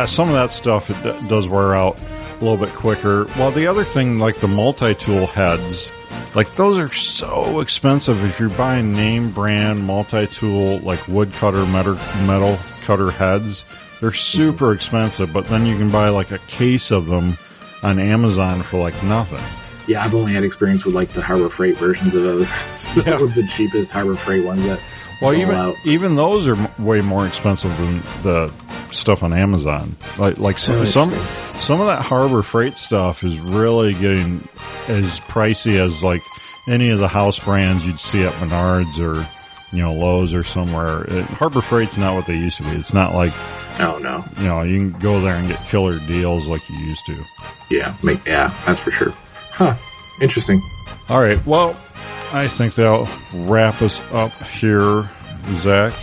Some of that stuff it does wear out a little bit quicker. Well, the other thing, like the multi-tool heads, like those are so expensive. If you're buying name brand multi-tool, like wood cutter, metal cutter heads, they're super expensive, but then you can buy like a case of them on Amazon for like nothing. Yeah, I've only had experience with like the Harbor Freight versions of those. So the cheapest Harbor Freight ones that even those are way more expensive than the stuff on Amazon. Like some of that Harbor Freight stuff is really getting as pricey as like any of the house brands you'd see at Menards or Lowe's or somewhere. Harbor Freight's not what they used to be. It's not like, oh no, you can go there and get killer deals like you used to. Yeah, that's for sure. Huh. Interesting. All right. Well, I think that'll wrap us up here, Zach.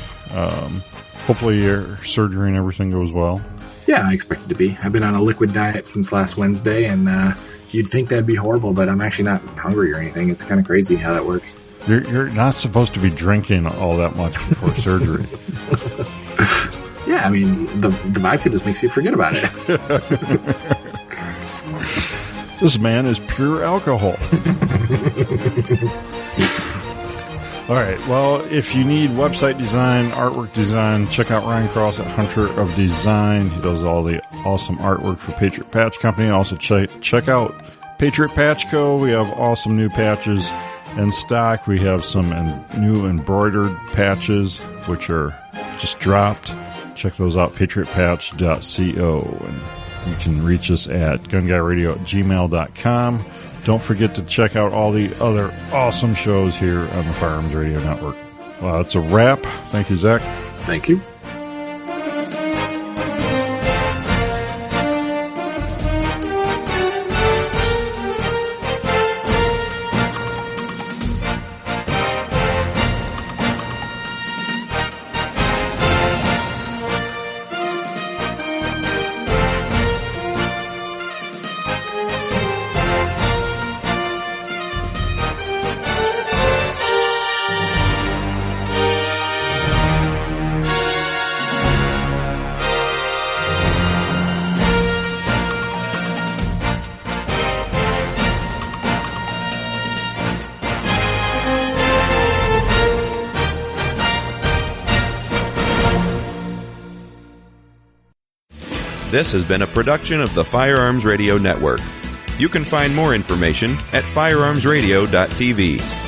Hopefully your surgery and everything goes well. Yeah, I expect it to be. I've been on a liquid diet since last Wednesday, and you'd think that'd be horrible, but I'm actually not hungry or anything. It's kind of crazy how that works. You're not supposed to be drinking all that much before surgery. Yeah, I mean, the vodka just makes you forget about it. This man is pure alcohol. All right. Well, if you need website design, artwork design, check out Ryan Cross at Hunter of Design. He does all the awesome artwork for Patriot Patch Company. Also, check out Patriot Patch Co. We have awesome new patches in stock. We have some new embroidered patches, which are just dropped. Check those out, patriotpatch.co. And you can reach us at gunguyradio@gmail.com. Don't forget to check out all the other awesome shows here on the Firearms Radio Network. Well, that's a wrap. Thank you, Zach. Thank you. This has been a production of the Firearms Radio Network. You can find more information at firearmsradio.tv.